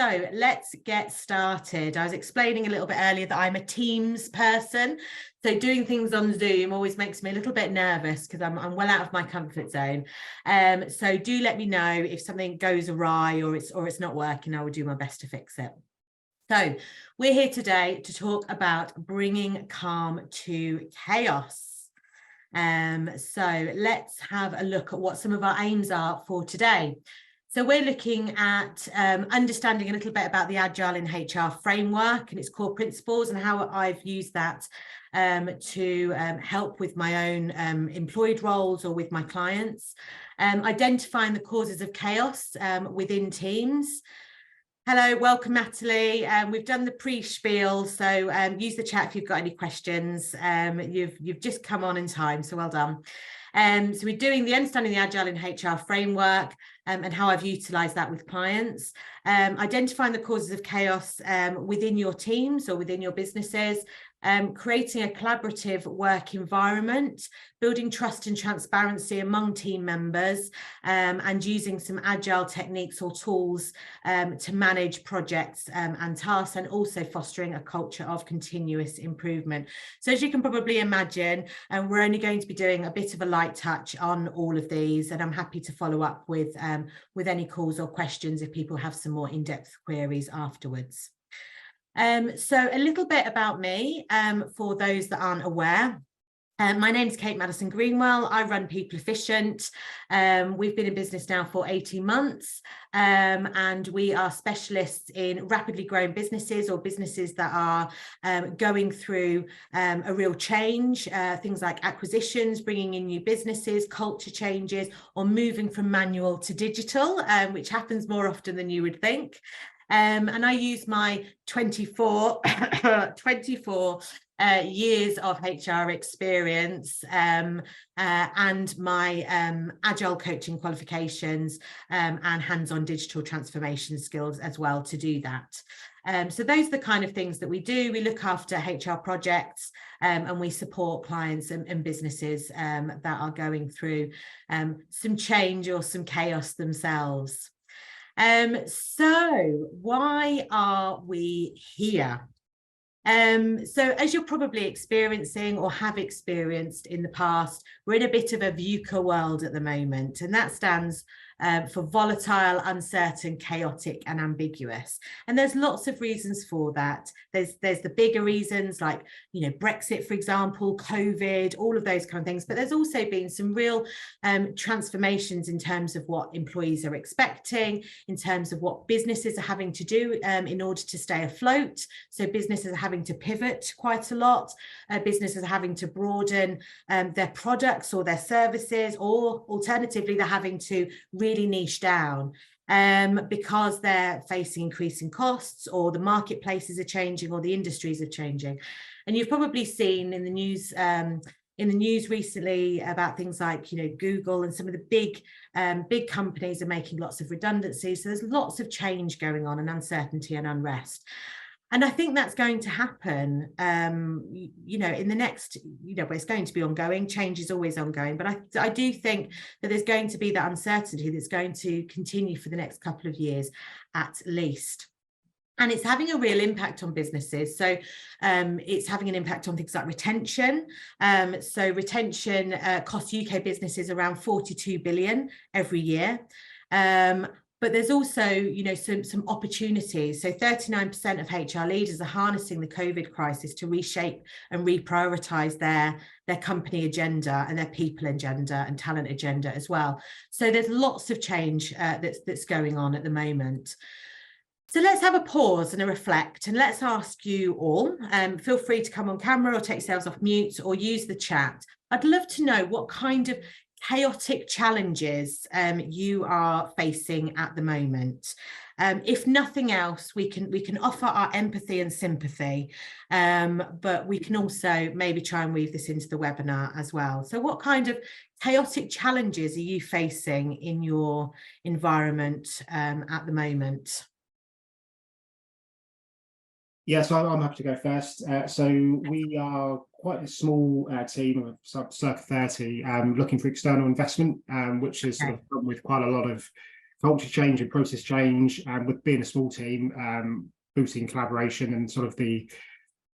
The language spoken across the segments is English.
So let's get started. I was explaining a little bit earlier that I'm a Teams person. So doing things on Zoom always makes me a little bit nervous because I'm well out of my comfort zone. So do let me know if something goes awry or it's not working. I will do my best to fix it. So we're here today to talk about bringing calm to chaos. So let's have a look at what some of our aims are for today. So we're looking at understanding a little bit about the Agile in HR framework and its core principles and how I've used that to help with my own employed roles or with my clients. Identifying the causes of chaos within teams. Hello, welcome Natalie. We've done the pre-spiel, so use the chat if you've got any questions. You've just come on in time, so well done. So we're doing the Understanding the Agile in HR framework and how I've utilised that with clients. Identifying the causes of chaos within your teams or within your businesses. Creating a collaborative work environment, building trust and transparency among team members, and using some agile techniques or tools to manage projects and tasks, and also fostering a culture of continuous improvement. So as you can probably imagine, we're only going to be doing a bit of a light touch on all of these, and I'm happy to follow up with any calls or questions if people have some more in-depth queries afterwards. So a little bit about me for those that aren't aware. My name is Kate Madison Greenwell. I run People Efficient. We've been in business now for 18 months, and we are specialists in rapidly growing businesses or businesses that are going through a real change, things like acquisitions, bringing in new businesses, culture changes, or moving from manual to digital, which happens more often than you would think. And I use my 24 years of HR experience and my Agile coaching qualifications and hands-on digital transformation skills as well to do that. So those are the kind of things that we do. We look after HR projects and we support clients and businesses that are going through some change or some chaos themselves. So why are we here? So as you're probably experiencing or have experienced in the past, we're in a bit of a VUCA world at the moment, and that stands for volatile, uncertain, chaotic, and ambiguous. And there's lots of reasons for that. There's the bigger reasons like, Brexit, for example, COVID, all of those kind of things. But there's also been some real transformations in terms of what employees are expecting, in terms of what businesses are having to do in order to stay afloat. So businesses are having to pivot quite a lot. Businesses are having to broaden their products or their services, or alternatively, they're having to really niche down because they're facing increasing costs, or the marketplaces are changing, or the industries are changing. And you've probably seen in the news recently about things like Google and some of the big companies are making lots of redundancies. So there's lots of change going on, and uncertainty and unrest. And I think that's going to happen, in the next, it's going to be ongoing. Change is always ongoing. But I do think that there's going to be that uncertainty that's going to continue for the next couple of years at least. And it's having a real impact on businesses. So it's having an impact on things like retention. So retention costs UK businesses around 42 billion every year. But there's also, some opportunities. So 39% of HR leaders are harnessing the COVID crisis to reshape and reprioritize their company agenda and their people agenda and talent agenda as well. So there's lots of change that's going on at the moment. So let's have a pause and a reflect, and let's ask you all, feel free to come on camera or take yourselves off mute or use the chat. I'd love to know what kind of chaotic challenges you are facing at the moment. If nothing else, we can offer our empathy and sympathy, but we can also maybe try and weave this into the webinar as well. So what kind of chaotic challenges are you facing in your environment at the moment? Yeah, so I'm happy to go first. So we are quite a small team of circa 30, looking for external investment, which has sort of come with quite a lot of culture change and process change, and with being a small team, boosting collaboration and sort of the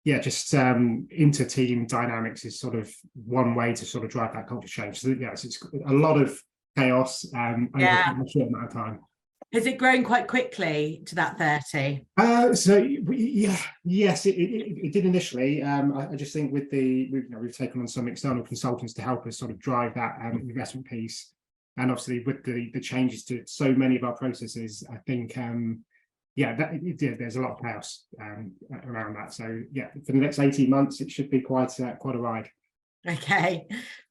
just inter-team dynamics is sort of one way to sort of drive that culture change. So yes, it's a lot of chaos over a short amount of time. Has it grown quite quickly to that 30? Yes, it did initially. I just think with we've taken on some external consultants to help us sort of drive that investment piece, and obviously with the changes to so many of our processes, I think there's a lot of chaos around that. So yeah, for the next 18 months, it should be quite a ride. Okay,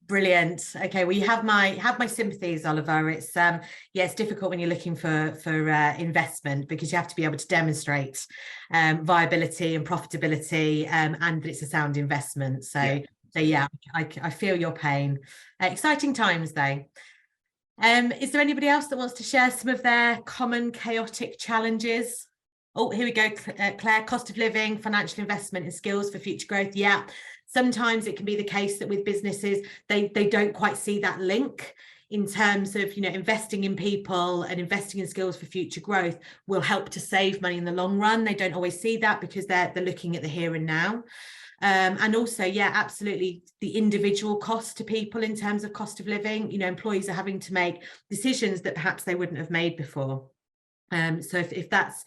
brilliant. Okay, well, you have my sympathies, Oliver. It's it's difficult when you're looking for investment, because you have to be able to demonstrate viability and profitability, and that it's a sound investment. So I feel your pain. Exciting times though. Is there anybody else that wants to share some of their common chaotic challenges? Oh, here we go, Claire. Cost of living, financial investment and skills for future growth. Yeah, sometimes it can be the case that with businesses, they don't quite see that link in terms of, investing in people and investing in skills for future growth will help to save money in the long run. They don't always see that because they're looking at the here and now. And also, absolutely, the individual cost to people in terms of cost of living. Employees are having to make decisions that perhaps they wouldn't have made before. So if that's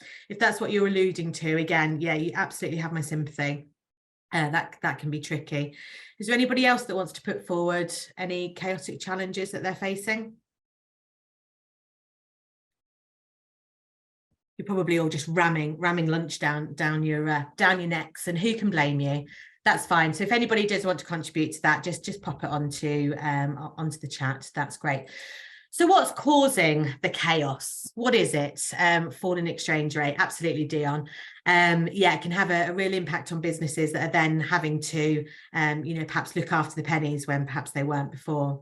what you're alluding to, again, you absolutely have my sympathy. That can be tricky. Is there anybody else that wants to put forward any chaotic challenges that they're facing? You're probably all just ramming lunch down your necks, and who can blame you? That's fine. So if anybody does want to contribute to that, just pop it onto the chat. That's great. So what's causing the chaos? What is it? Falling exchange rate? Absolutely, Dion. It can have a real impact on businesses that are then having to, perhaps look after the pennies when perhaps they weren't before.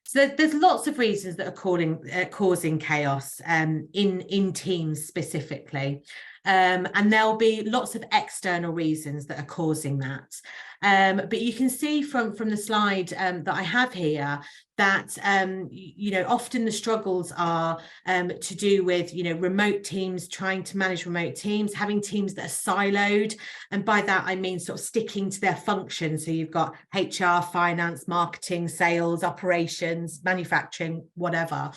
So there's lots of reasons that are causing chaos in teams specifically. And there'll be lots of external reasons that are causing that. But you can see from the slide that I have here that, often the struggles are to do with, remote teams, trying to manage remote teams, having teams that are siloed. And by that, I mean sort of sticking to their function. So you've got HR, finance, marketing, sales, operations, manufacturing, whatever.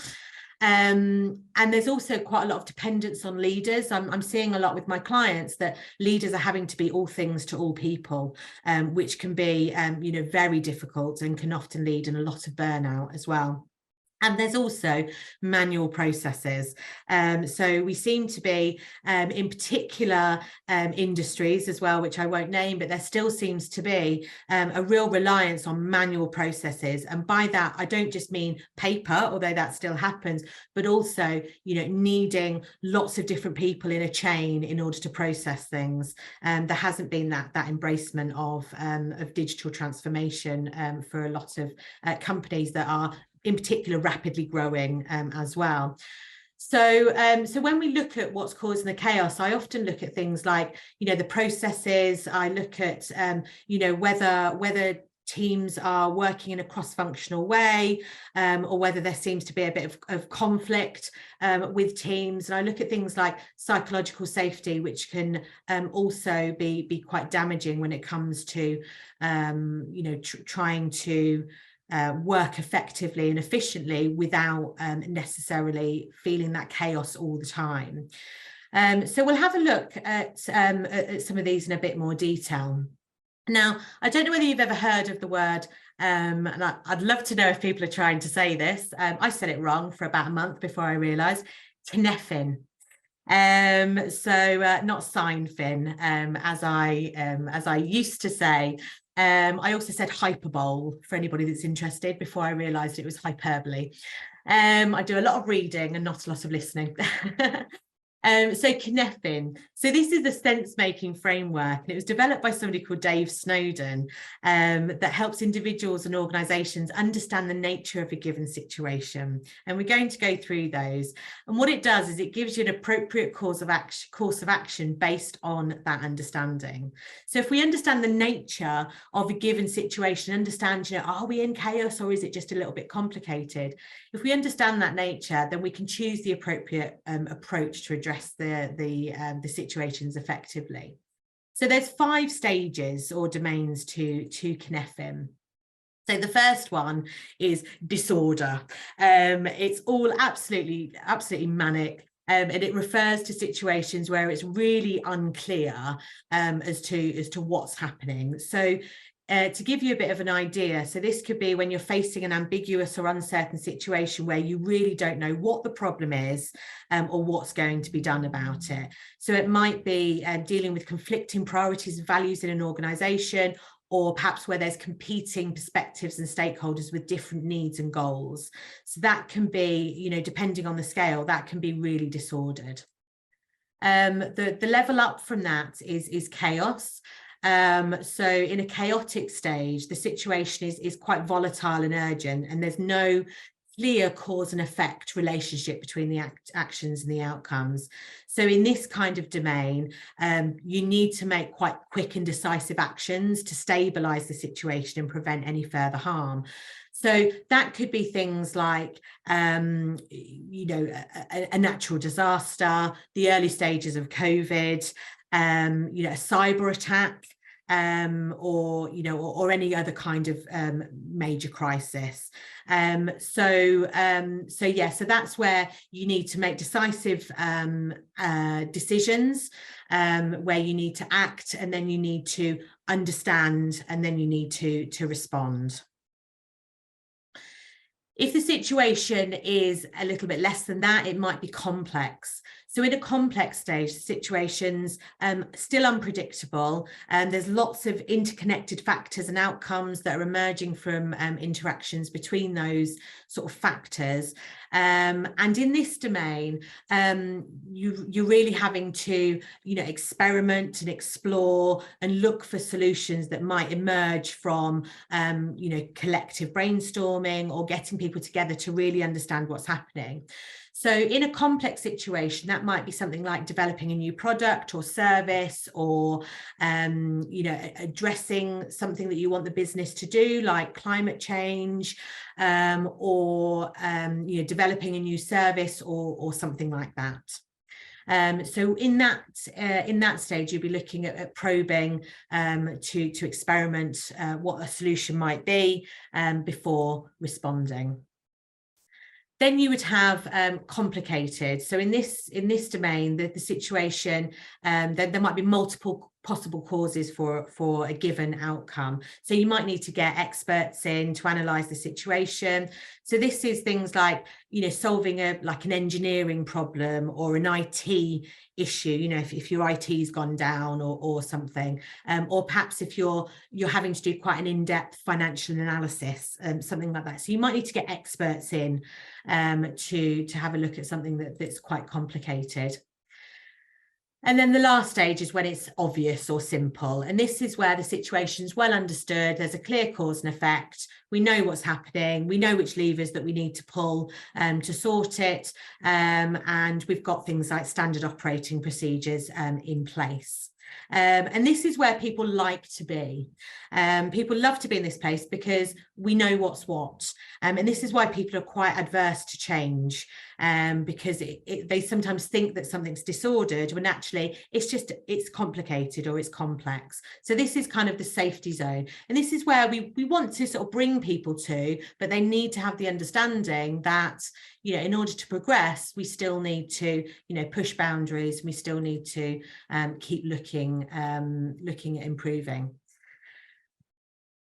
And there's also quite a lot of dependence on leaders. I'm seeing a lot with my clients that leaders are having to be all things to all people, which can be, very difficult and can often lead in a lot of burnout as well. And there's also manual processes. So we seem to be, in particular industries as well, which I won't name, but there still seems to be a real reliance on manual processes. And by that, I don't just mean paper, although that still happens, but also, needing lots of different people in a chain in order to process things. There hasn't been that embracement of digital transformation for a lot of companies that are in particular rapidly growing as well. So when we look at what's causing the chaos, I often look at things like, the processes. I look at, whether teams are working in a cross-functional way, or whether there seems to be a bit of conflict with teams. And I look at things like psychological safety, which can also be quite damaging when it comes to, trying to work effectively and efficiently without necessarily feeling that chaos all the time. So we'll have a look at some of these in a bit more detail. Now, I don't know whether you've ever heard of the word, and I'd love to know if people are trying to say this. I said it wrong for about a month before I realised. Cynefin. Not Seinfin, as I used to say. I also said hyperbole for anybody that's interested before I realised it was hyperbole. I do a lot of reading and not a lot of listening. So Cynefin. So this is a sense-making framework, and it was developed by somebody called Dave Snowden, that helps individuals and organisations understand the nature of a given situation. And we're going to go through those. And what it does is it gives you an appropriate course of action based on that understanding. So if we understand the nature of a given situation, understand, are we in chaos or is it just a little bit complicated? If we understand that nature, then we can choose the appropriate approach to address the situations effectively. So there's 5 stages or domains to Cynefin. So the first one is disorder. It's all absolutely manic. And it refers to situations where it's really unclear as to what's happening. So to give you a bit of an idea, so this could be when you're facing an ambiguous or uncertain situation where you really don't know what the problem is or what's going to be done about it. So it might be dealing with conflicting priorities and values in an organisation, or perhaps where there's competing perspectives and stakeholders with different needs and goals. So that can be, depending on the scale, that can be really disordered. The level up from that is chaos. So in a chaotic stage, the situation is quite volatile and urgent, and there's no clear cause and effect relationship between the actions and the outcomes. So in this kind of domain, you need to make quite quick and decisive actions to stabilize the situation and prevent any further harm. So that could be things like, a natural disaster, the early stages of COVID, a cyber attack, or any other kind of major crisis. So that's where you need to make decisive decisions, where you need to act, and then you need to understand, and then you need to respond. If the situation is a little bit less than that, it might be complex. So in a complex stage, the situation's still unpredictable, and there's lots of interconnected factors and outcomes that are emerging from interactions between those sort of factors. And in this domain, you're really having to, experiment and explore and look for solutions that might emerge from, collective brainstorming or getting people together to really understand what's happening. So in a complex situation, that might be something like developing a new product or service, or, addressing something that you want the business to do, like climate change, or, developing a new service or something like that. So in that stage, you'll be looking at probing to experiment what a solution might be before responding. Then you would have complicated. So in this domain, the situation, there might be multiple possible causes for a given outcome. So you might need to get experts in to analyze the situation. So this is things like, solving an engineering problem or an IT issue, if your IT's gone down or something, or perhaps if you're having to do quite an in-depth financial analysis, something like that. So you might need to get experts in to have a look at something that's quite complicated. And then the last stage is when it's obvious or simple. And this is where the situation's well understood. There's a clear cause and effect. We know what's happening. We know which levers that we need to pull to sort it. And we've got things like standard operating procedures in place. And this is where people like to be. People love to be in this place because we know what's what. And this is why people are quite adverse to change, because they sometimes think that something's disordered when actually it's complicated or it's complex. So this is kind of the safety zone. And this is where we want to sort of bring people to, but they need to have the understanding that, in order to progress, we still need to, push boundaries. We still need to keep looking at improving.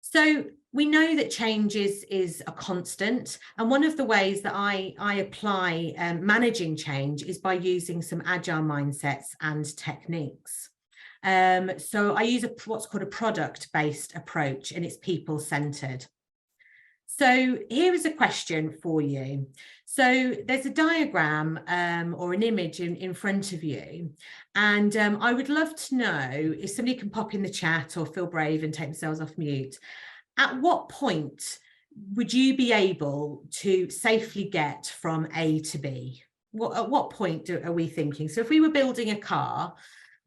So we know that change is a constant, and one of the ways that I apply managing change is by using some agile mindsets and techniques. So I use what's called a product-based approach, and it's people-centered. So here is a question for you. So there's a diagram or an image in front of you. And I would love to know if somebody can pop in the chat or feel brave and take themselves off mute. At what point would you be able to safely get from A to B? At what point are we thinking? So if we were building a car,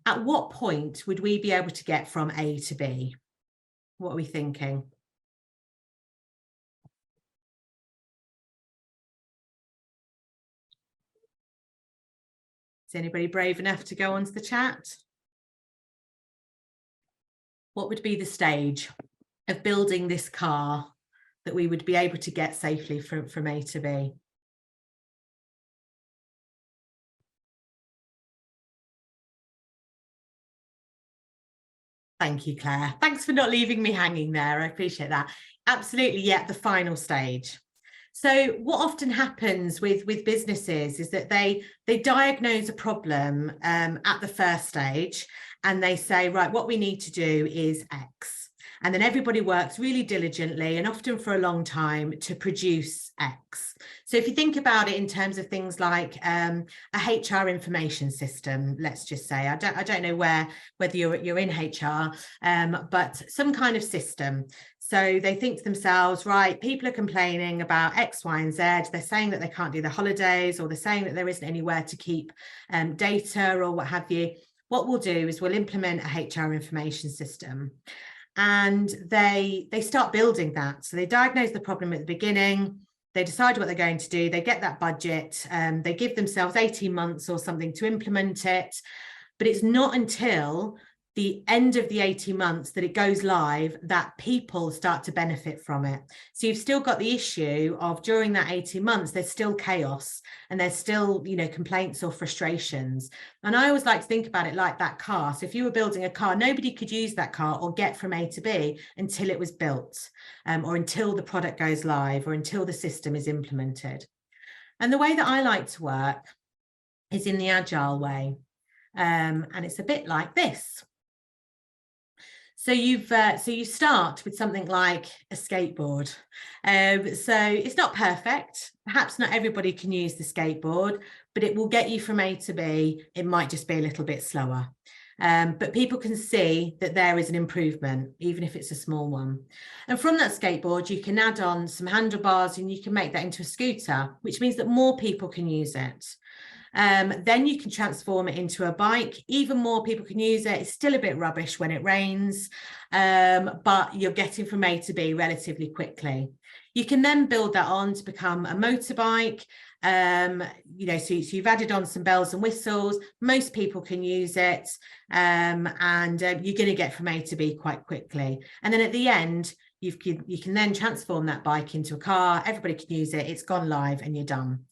at what point would we be able to get from A to B? What are we thinking? Is anybody brave enough to go onto the chat? What would be the stage of building this car that we would be able to get safely from A to B? Thank you, Claire. Thanks for not leaving me hanging there. I appreciate that. Absolutely, yeah, the final stage. So what often happens with businesses is that they diagnose a problem at the first stage, and they say, right, what we need to do is X. And then everybody works really diligently and often for a long time to produce X. So if you think about it in terms of things like a HR information system, let's just say, I don't know whether you're in HR, but some kind of system. So they think to themselves, right, people are complaining about X, Y, and Z. They're saying that they can't do their holidays, or they're saying that there isn't anywhere to keep data or what have you. What we'll do is we'll implement a HR information system. And they start building that. So they diagnose the problem at the beginning. They decide what they're going to do. They get that budget. They give themselves 18 months or something to implement it. But it's not until the end of the 18 months that it goes live that people start to benefit from it. So you've still got the issue of during that 18 months, there's still chaos and there's still, complaints or frustrations. And I always like to think about it like that car. So if you were building a car, nobody could use that car or get from A to B until it was built, or until the product goes live, or until the system is implemented. And the way that I like to work is in the Agile way. And it's a bit like this. So you start with something like a skateboard. So it's not perfect. Perhaps not everybody can use the skateboard, but it will get you from A to B. It might just be a little bit slower. But people can see that there is an improvement, even if it's a small one. And from that skateboard, you can add on some handlebars and you can make that into a scooter, which means that more people can use it. Then you can transform it into a bike. Even more people can use it. It's still a bit rubbish when it rains, but you're getting from A to B relatively quickly. You can then build that on to become a motorbike. So you've added on some bells and whistles. Most people can use it, and you're going to get from A to B quite quickly. And then at the end, you can then transform that bike into a car. Everybody can use it. It's gone live and you're done.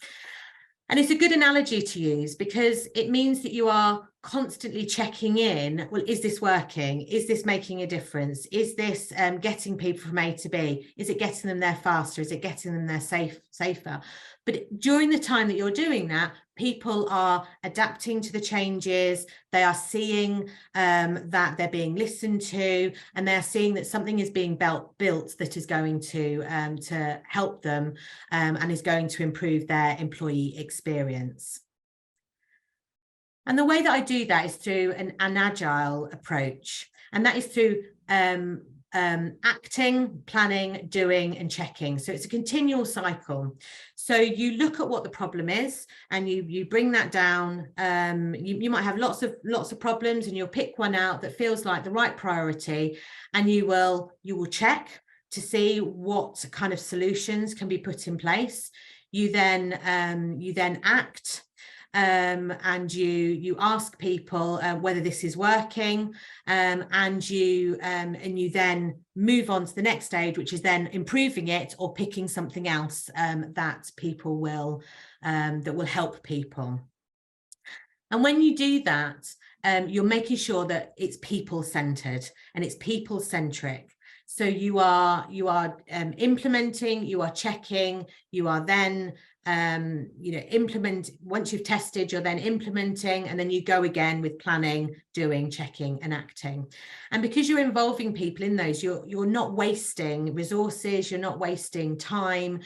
And it's a good analogy to use because it means that you are constantly checking in. Well, is this working? Is this making a difference? Is this getting people from A to B? Is it getting them there faster? Is it getting them there safer? But during the time that you're doing that, people are adapting to the changes. They are seeing that they're being listened to, and they're seeing that something is being built that is going to help them and is going to improve their employee experience. And the way that I do that is through an agile approach, and that is through acting, planning, doing, and checking. So it's a continual cycle. So you look at what the problem is, and you bring that down. You might have lots of problems, and you'll pick one out that feels like the right priority, and you will check to see what kind of solutions can be put in place. You then act. And you ask people whether this is working, and you then move on to the next stage, which is then improving it or picking something else that people will that will help people. And when you do that, you're making sure that it's people-centered and it's people-centric. So you are implementing, you are checking, you are then implement. Once you've tested, you're then implementing, and then you go again with planning, doing, checking and acting. And because you're involving people in those, you're not wasting resources, you're not wasting time,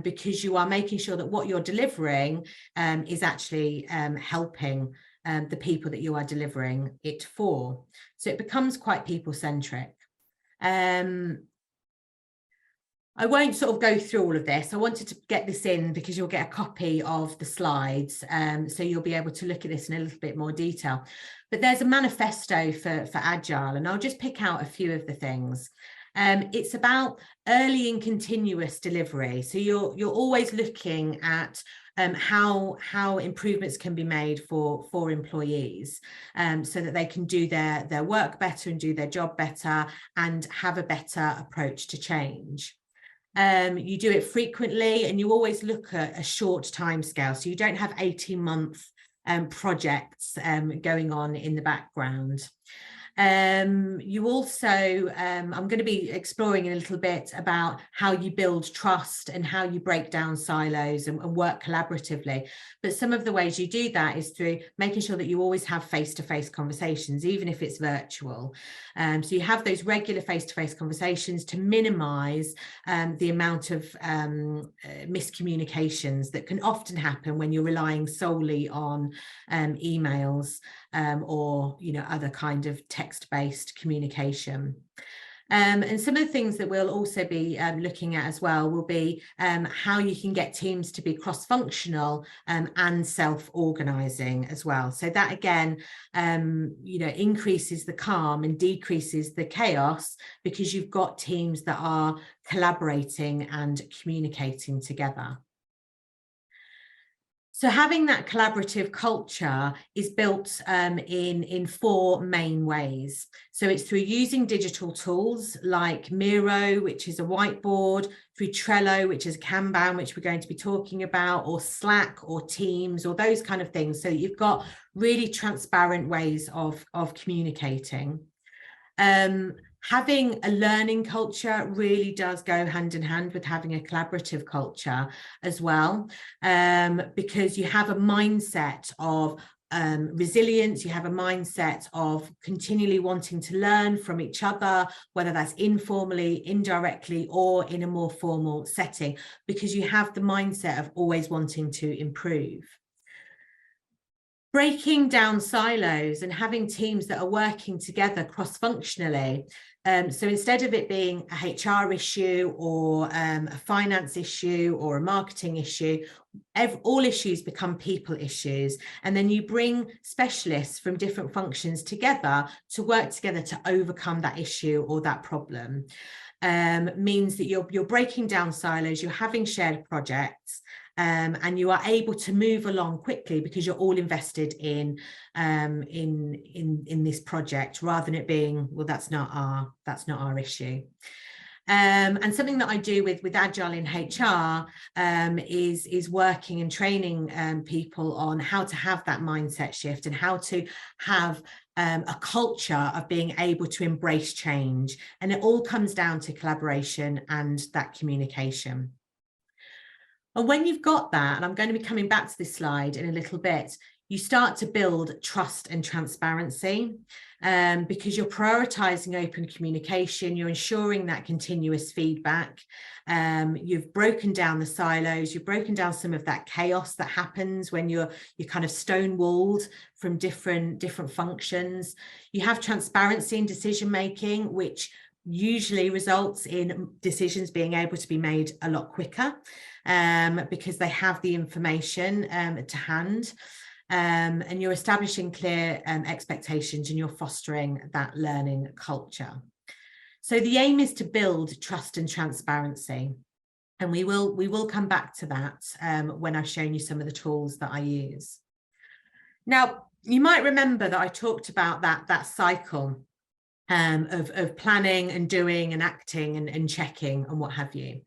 because you are making sure that what you're delivering is actually helping the people that you are delivering it for. So it becomes quite people-centric. I won't sort of go through all of this. I wanted to get this in because you'll get a copy of the slides, so you'll be able to look at this in a little bit more detail. But there's a manifesto for Agile, and I'll just pick out a few of the things. It's about early and continuous delivery. So you're always looking at how improvements can be made for employees, so that they can do their work better and do their job better and have a better approach to change. You do it frequently, and you always look at a short time scale. So you don't have 18-month projects going on in the background. You also, I'm going to be exploring in a little bit about how you build trust and how you break down silos and work collaboratively. But some of the ways you do that is through making sure that you always have face-to-face conversations, even if it's virtual. So you have those regular face-to-face conversations to minimize the amount of miscommunications that can often happen when you're relying solely on emails or other kind of text-based communication. And some of the things that we'll also be looking at as well will be how you can get teams to be cross-functional and self-organizing as well. So that again, increases the calm and decreases the chaos, because you've got teams that are collaborating and communicating together. So having that collaborative culture is built in four main ways. So it's through using digital tools like Miro, which is a whiteboard, through Trello, which is Kanban, which we're going to be talking about, or Slack or Teams or those kind of things. So you've got really transparent ways of communicating. Having a learning culture really does go hand in hand with having a collaborative culture as well, because you have a mindset of resilience, you have a mindset of continually wanting to learn from each other, whether that's informally, indirectly, or in a more formal setting, because you have the mindset of always wanting to improve. Breaking down silos and having teams that are working together cross-functionally. So instead of it being a HR issue or a finance issue or a marketing issue, all issues become people issues. And then you bring specialists from different functions together to work together to overcome that issue or that problem. Means that you're breaking down silos, you're having shared projects, and you are able to move along quickly because you're all invested in this project, rather than it being, well, that's not our issue. And something that I do with Agile in HR is working and training people on how to have that mindset shift and how to have a culture of being able to embrace change. And it all comes down to collaboration and that communication. And when you've got that, and I'm going to be coming back to this slide in a little bit, you start to build trust and transparency, because you're prioritizing open communication, you're ensuring that continuous feedback, you've broken down the silos, you've broken down some of that chaos that happens when you're kind of stonewalled from different functions. You have transparency in decision making, which usually results in decisions being able to be made a lot quicker, because they have the information to hand. And you're establishing clear expectations, and you're fostering that learning culture. So the aim is to build trust and transparency. And we will come back to that when I've shown you some of the tools that I use. Now, you might remember that I talked about that cycle of planning and doing and acting and checking and what have you.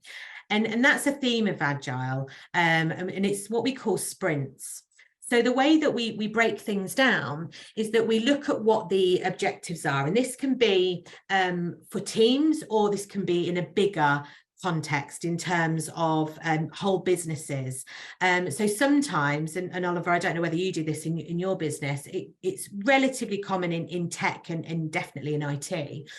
And that's a theme of Agile, and it's what we call sprints. So the way that we break things down is that we look at what the objectives are, and this can be for teams, or this can be in a bigger context in terms of whole businesses. So sometimes, and Oliver, I don't know whether you do this in your business, it's relatively common in tech and definitely in IT,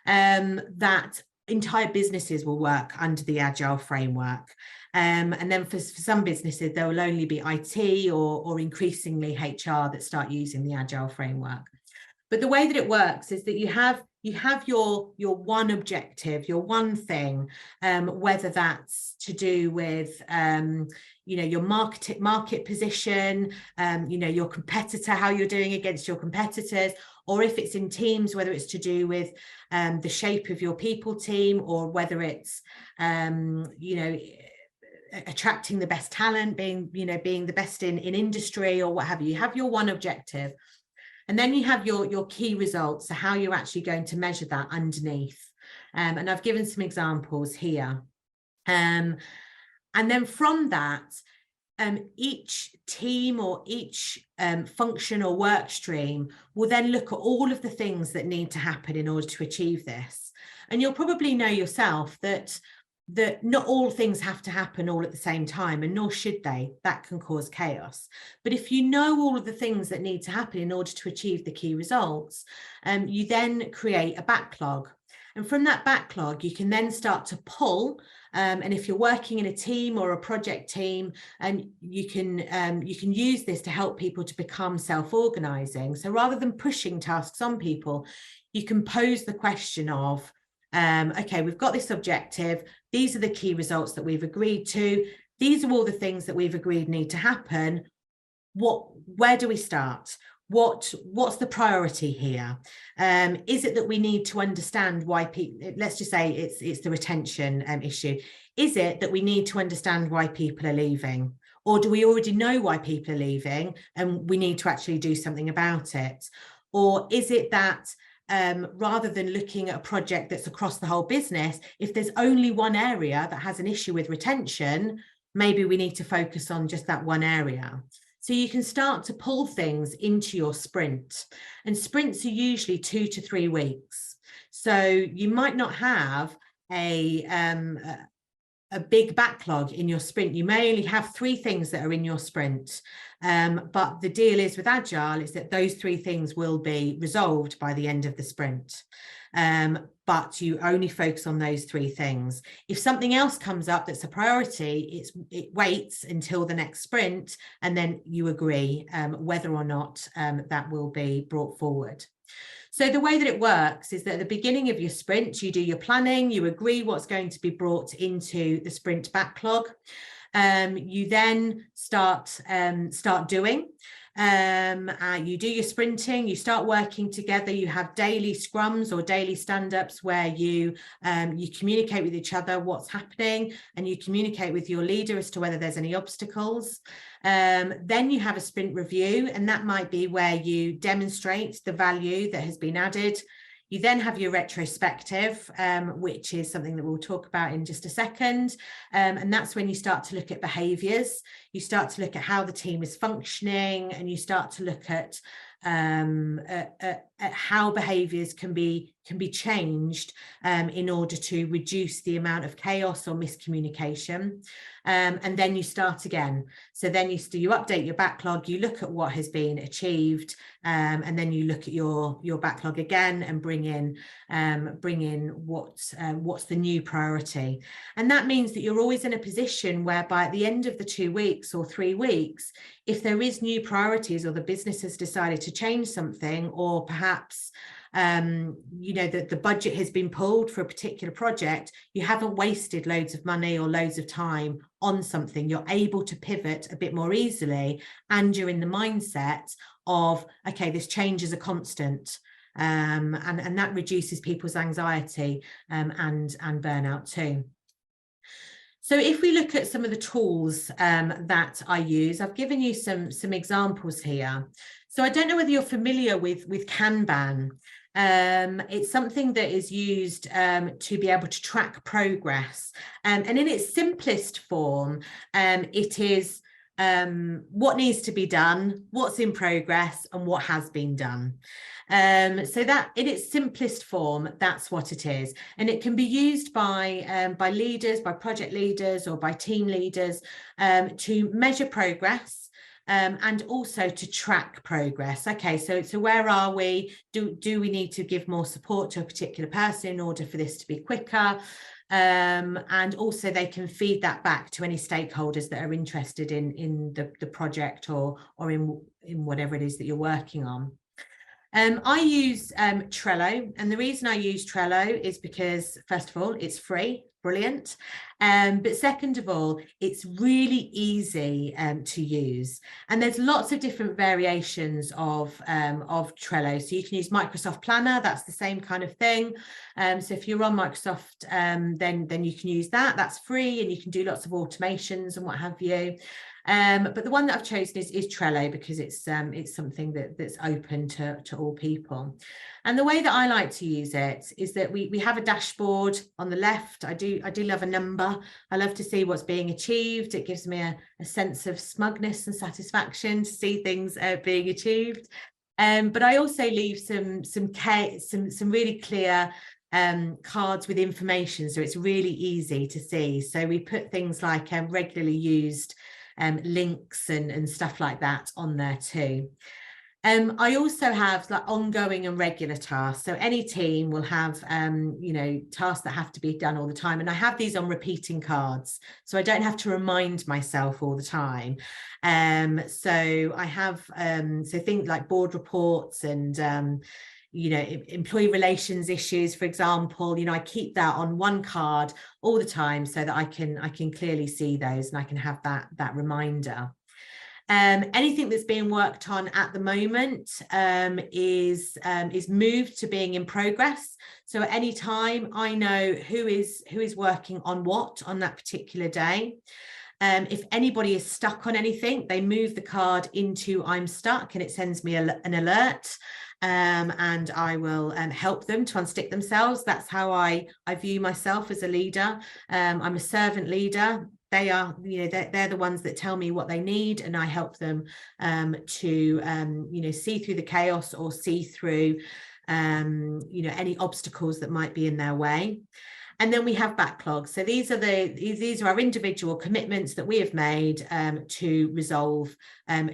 that entire businesses will work under the Agile framework. And then for some businesses, there will only be IT or increasingly HR that start using the Agile framework. But the way that it works is that you have your one objective, your one thing, whether that's to do with your market position, your competitor, how you're doing against your competitors, or if it's in teams, whether it's to do with the shape of your people team, or whether it's attracting the best talent, being the best in industry or what have you. You have your one objective. And then you have your key results, so how you're actually going to measure that underneath. And I've given some examples here. And then from that, each team or each function or work stream will then look at all of the things that need to happen in order to achieve this. And you'll probably know yourself that not all things have to happen all at the same time, and nor should they. That can cause chaos. But if you know all of the things that need to happen in order to achieve the key results, you then create a backlog. And from that backlog, you can then start to pull. And if you're working in a team or a project team, and you can use this to help people to become self-organizing. So rather than pushing tasks on people, you can pose the question of, okay, we've got this objective. These are the key results that we've agreed to. These are all the things that we've agreed need to happen. Where do we start? What's the priority here? Is it that we need to understand why people, let's just say it's the retention issue. Is it that we need to understand why people are leaving? Or do we already know why people are leaving and we need to actually do something about it? Or is it that rather than looking at a project that's across the whole business, if there's only one area that has an issue with retention, maybe we need to focus on just that one area. So you can start to pull things into your sprint, and sprints are usually 2 to 3 weeks. So you might not have a big backlog in your sprint. You may only have 3 things that are in your sprint. But the deal is with Agile is that those 3 things will be resolved by the end of the sprint. But you only focus on those 3 things. If something else comes up that's a priority, it waits until the next sprint, and then you agree whether or not that will be brought forward. So the way that it works is that at the beginning of your sprint, you do your planning, you agree what's going to be brought into the sprint backlog. You then start doing. You do your sprinting, you start working together, you have daily scrums or daily stand-ups where you communicate with each other what's happening, and you communicate with your leader as to whether there's any obstacles. Then you have a sprint review, and that might be where you demonstrate the value that has been added. You then have your retrospective, which is something that we'll talk about in just a second. And that's when you start to look at behaviours. You start to look at how the team is functioning, and you start to look at how behaviours can be changed in order to reduce the amount of chaos or miscommunication. And then you start again. So then you update your backlog, you look at what has been achieved, and then you look at your backlog again and bring in what's the new priority. And that means that you're always in a position whereby at the end of the 2 weeks or 3 weeks, if there is new priorities or the business has decided to change something, or perhaps that the budget has been pulled for a particular project, you haven't wasted loads of money or loads of time on something. You're able to pivot a bit more easily, and you're in the mindset of, okay, this change is a constant. And that reduces people's anxiety and burnout too. So if we look at some of the tools that I use, I've given you some examples here. So I don't know whether you're familiar with Kanban. It's something that is used to be able to track progress. And in its simplest form, it is what needs to be done, what's in progress, and what has been done. So that in its simplest form, that's what it is. And it can be used by leaders, by project leaders, or by team leaders to measure progress. And also to track progress. Okay, so where are we? Do we need to give more support to a particular person in order for this to be quicker? And also they can feed that back to any stakeholders that are interested in the project or in whatever it is that you're working on. I use Trello, and the reason I use Trello is because, first of all, it's free, brilliant. But second of all, it's really easy to use. And there's lots of different variations of Trello. So you can use Microsoft Planner, that's the same kind of thing. So if you're on Microsoft, then you can use that. That's free, and you can do lots of automations and what have you. But the one that I've chosen is Trello, because it's something that's open to all people. And the way that I like to use it is that we have a dashboard on the left. I do love a number. I love to see what's being achieved. It gives me a sense of smugness and satisfaction to see things being achieved. But I also leave some really clear cards with information, so it's really easy to see. So we put things like regularly used links and stuff like that on there too. I also have like ongoing and regular tasks. So any team will have, tasks that have to be done all the time. And I have these on repeating cards, so I don't have to remind myself all the time. So I have, so things like board reports and, employee relations issues, for example, I keep that on one card all the time so that I can clearly see those and I can have that reminder. Anything that's being worked on at the moment is moved to being in progress. So at any time, I know who is working on what on that particular day. If anybody is stuck on anything, they move the card into I'm stuck, and it sends me an alert. And I will help them to unstick themselves. That's how I view myself as a leader. I'm a servant leader. They are, they're the ones that tell me what they need, and I help them to, see through the chaos or see through, any obstacles that might be in their way. And then we have backlogs. So these are our individual commitments that we have made to resolve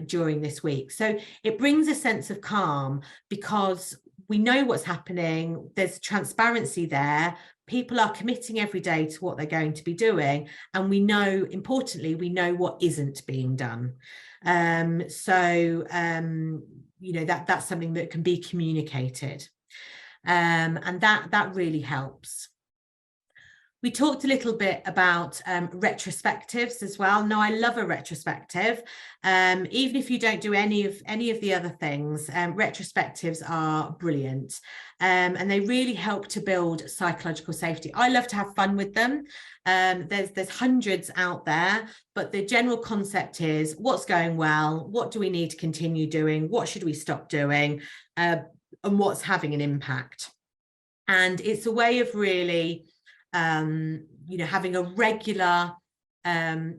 during this week. So it brings a sense of calm because we know what's happening. There's transparency there. People are committing every day to what they're going to be doing. And we know, importantly, we know what isn't being done. That's something that can be communicated. And that really helps. We talked a little bit about retrospectives as well. Now, I love a retrospective. Even if you don't do any of the other things, retrospectives are brilliant. And they really help to build psychological safety. I love to have fun with them. There's hundreds out there, but the general concept is what's going well, what do we need to continue doing, what should we stop doing, and what's having an impact. And it's a way of really having a regular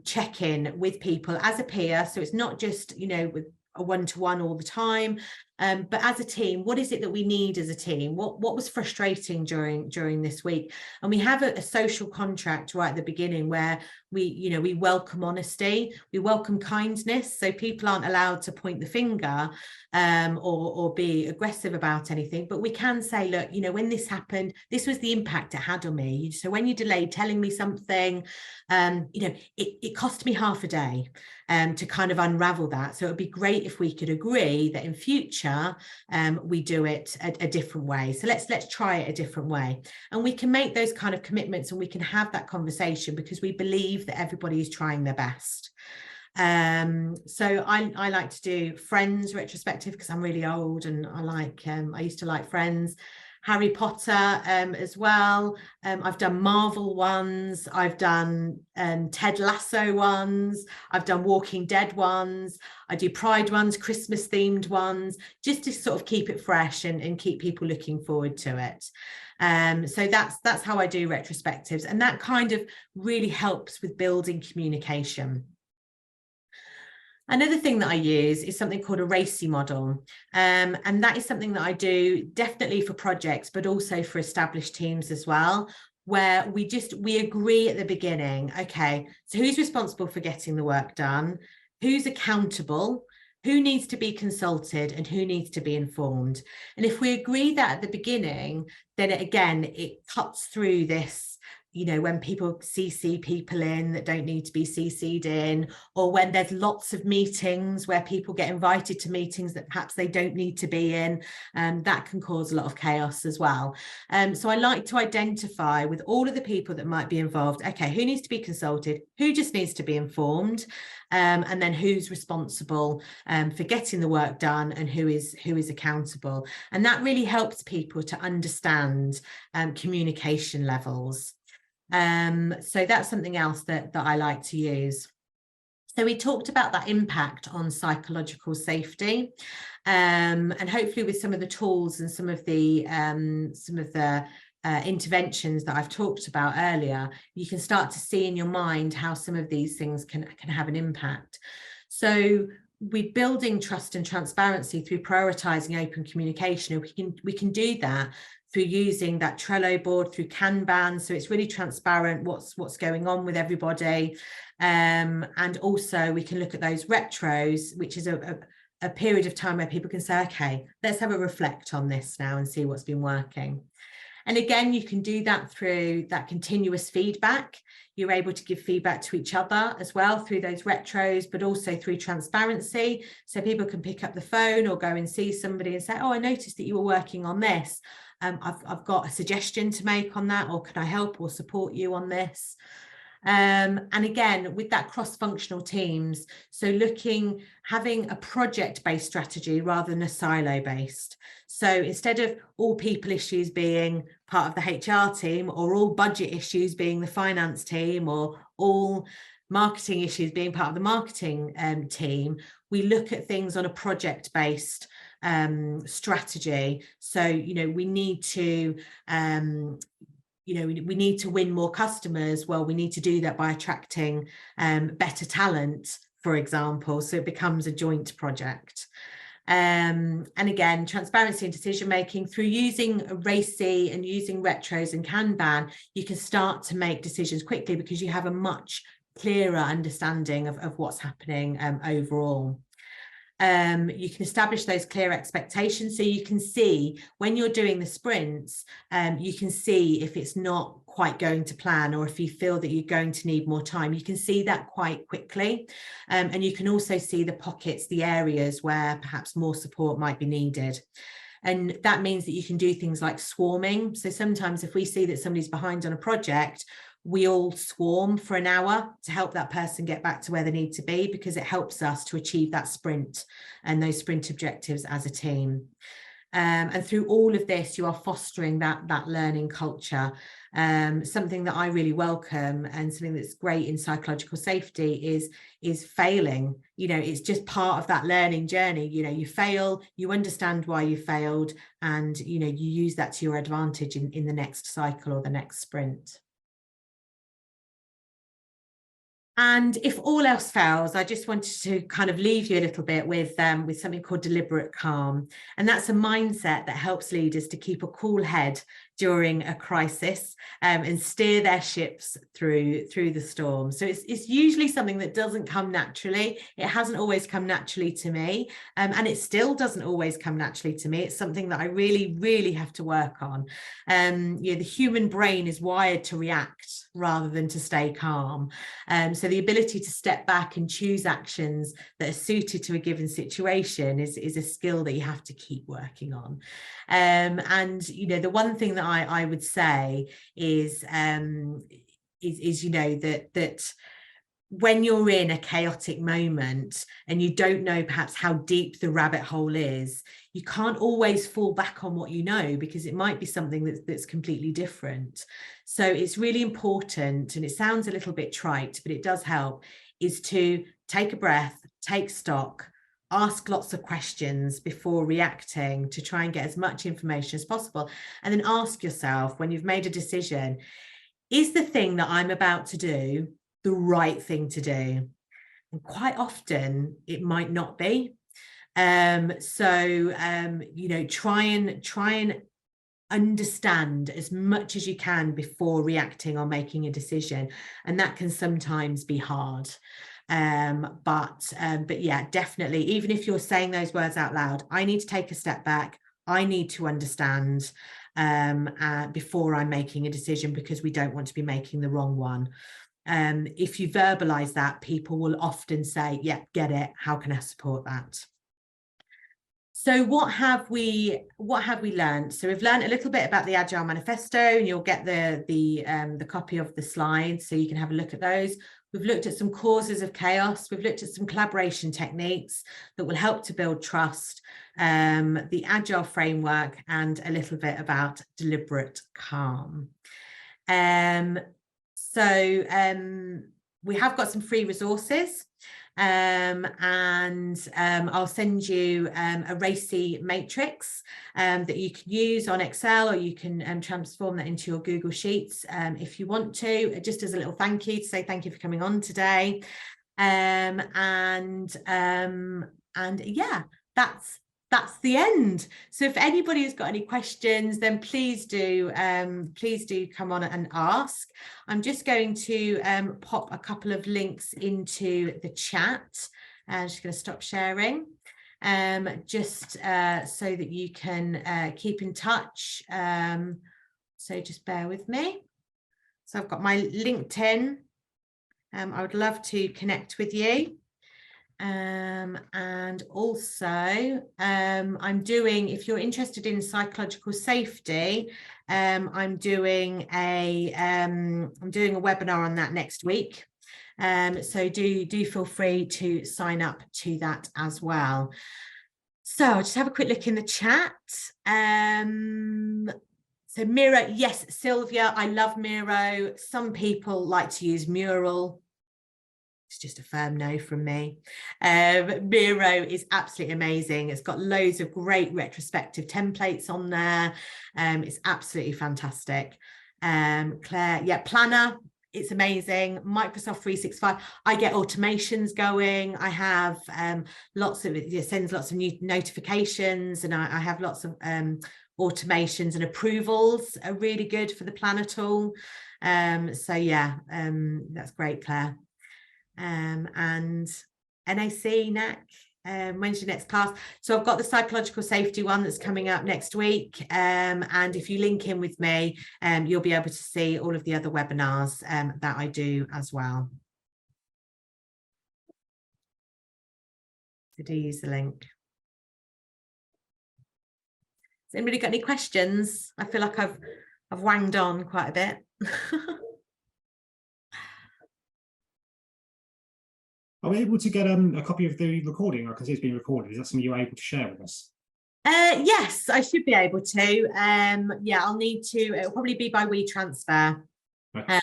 check-in with people as a peer. So it's not just, with a one-to-one all the time, but as a team, what is it that we need as a team? What was frustrating during this week? And we have a social contract right at the beginning where we welcome honesty, we welcome kindness. So people aren't allowed to point the finger or be aggressive about anything, but we can say, look, when this happened, this was the impact it had on me. So when you delayed telling me something, it cost me half a day to kind of unravel that. So it would be great if we could agree that in future we do it a different way. So let's try it a different way, and we can make those kind of commitments and we can have that conversation because we believe that everybody is trying their best. So I like to do Friends retrospective because I'm really old and I used to like Friends. Harry Potter as well. I've done Marvel ones. I've done Ted Lasso ones. I've done Walking Dead ones. I do Pride ones, Christmas themed ones, just to sort of keep it fresh and keep people looking forward to it. So that's how I do retrospectives, and that kind of really helps with building communication. Another thing that I use is something called a RACI model. And that is something that I do definitely for projects, but also for established teams as well, where we agree at the beginning, okay, so who's responsible for getting the work done? Who's accountable? Who needs to be consulted and who needs to be informed? And if we agree that at the beginning, then it cuts through this, when people CC people in that don't need to be CC'd in, or when there's lots of meetings where people get invited to meetings that perhaps they don't need to be in, that can cause a lot of chaos as well. So I like to identify with all of the people that might be involved, okay, who needs to be consulted, who just needs to be informed, and then who's responsible for getting the work done and who is accountable. And that really helps people to understand communication levels. So that's something else that I like to use. So we talked about that impact on psychological safety, and hopefully with some of the tools and some of the interventions that I've talked about earlier, you can start to see in your mind how some of these things can have an impact. So we're building trust and transparency through prioritizing open communication. We can do that through using that Trello board, through Kanban, so it's really transparent what's going on with everybody. And also we can look at those retros, which is a period of time where people can say, okay, let's have a reflect on this now and see what's been working. And again, you can do that through that continuous feedback. You're able to give feedback to each other as well through those retros, but also through transparency. So people can pick up the phone or go and see somebody and say, oh, I noticed that you were working on this. I've got a suggestion to make on that, or can I help or support you on this? And again, with that cross-functional teams, so having a project-based strategy rather than a silo-based. So instead of all people issues being part of the HR team, or all budget issues being the finance team, or all marketing issues being part of the marketing team, we look at things on a project-based strategy. So, we need to we need to win more customers. Well, we need to do that by attracting better talent, for example, so it becomes a joint project. And again, transparency and decision making through using RACI and using retros and Kanban, you can start to make decisions quickly because you have a much clearer understanding of what's happening overall. You can establish those clear expectations, so you can see when you're doing the sprints, you can see if it's not quite going to plan, or if you feel that you're going to need more time. You can see that quite quickly, and you can also see the pockets, the areas where perhaps more support might be needed. And that means that you can do things like swarming. So sometimes if we see that somebody's behind on a project, we all swarm for an hour to help that person get back to where they need to be, because it helps us to achieve that sprint and those sprint objectives as a team. And through all of this, you are fostering that learning culture. Something that I really welcome, and something that's great in psychological safety, is failing. It's just part of that learning journey. You fail, you understand why you failed, and you use that to your advantage in the next cycle or the next sprint. And if all else fails, I just wanted to kind of leave you a little bit with something called deliberate calm. And that's a mindset that helps leaders to keep a cool head during a crisis, and steer their ships through the storm. So it's usually something that doesn't come naturally. It hasn't always come naturally to me, and it still doesn't always come naturally to me. It's something that I really, really have to work on. The human brain is wired to react rather than to stay calm. So the ability to step back and choose actions that are suited to a given situation is a skill that you have to keep working on. And the one thing that I would say is that when you're in a chaotic moment and you don't know perhaps how deep the rabbit hole is, you can't always fall back on what you know, because it might be something that's completely different. So it's really important, and it sounds a little bit trite, but it does help, is to take a breath, take stock, ask lots of questions before reacting, to try and get as much information as possible. And then ask yourself, when you've made a decision, is the thing that I'm about to do the right thing to do? And quite often it might not be. You know, try and understand as much as you can before reacting or making a decision, and that can sometimes be hard. But yeah, definitely, even if you're saying those words out loud, I need to take a step back, I need to understand before I'm making a decision, because we don't want to be making the wrong one. If you verbalize that, people will often say, yeah, get it, how can I support that? So what have we learned? So we've learned a little bit about the Agile Manifesto, and you'll get the copy of the slides so you can have a look at those. We've looked at some causes of chaos. We've looked at some collaboration techniques that will help to build trust, the Agile framework, and a little bit about deliberate calm. We have got some free resources. I'll send you a RACI matrix that you can use on Excel, or you can transform that into your Google Sheets if you want to, just as a little thank you, to say thank you for coming on today. Yeah, that's the end. So if anybody has got any questions, then please do come on and ask. I'm just going to pop a couple of links into the chat. I'm just going to stop sharing, just so that you can keep in touch. So just bear with me. So I've got my LinkedIn. I would love to connect with you. And also I'm doing, if you're interested in psychological safety, I'm doing a webinar on that next week. So do feel free to sign up to that as well. So I'll just have a quick look in the chat. So Miro, yes, Sylvia, I love Miro. Some people like to use Mural. It's just a firm no from me. Miro is absolutely amazing. It's got loads of great retrospective templates on there. It's absolutely fantastic. Claire, yeah, Planner, it's amazing. Microsoft 365, I get automations going. I have lots of, it sends lots of new notifications, and I have lots of automations, and approvals are really good for the Planner tool. So yeah, that's great, Claire. And NAC, NAC, when's your next class? So I've got the psychological safety one that's coming up next week, and if you link in with me, you'll be able to see all of the other webinars that I do as well. So do use the link. Has anybody got any questions? I feel like I've wanged on quite a bit. Are we able to get a copy of the recording? I can see it's being recorded. Is that something you're able to share with us? Yes, I should be able to. Yeah, I'll need to. It'll probably be by WeTransfer. Okay.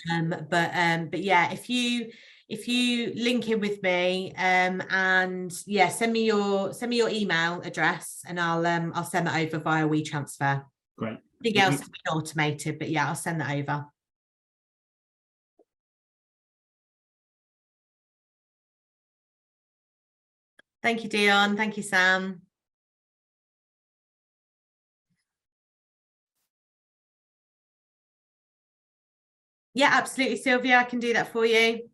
But yeah, if you link in with me, and yeah, send me your email address, and I'll send that over via WeTransfer. Great. Everything else has been automated, but yeah, I'll send that over. Thank you, Dion. Thank you, Sam. Yeah, absolutely, Sylvia. I can do that for you.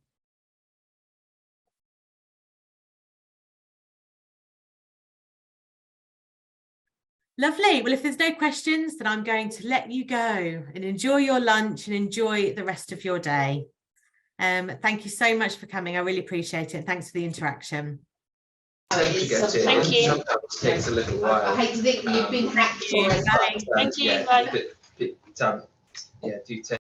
Lovely. Well, if there's no questions, then I'm going to let you go and enjoy your lunch and enjoy the rest of your day. Thank you so much for coming. I really appreciate it. Thanks for the interaction. Thank you. Sometimes it takes a little while. I hate to think you've been hacked. Thank you. Bye. Thank you. Bye. Yeah, do take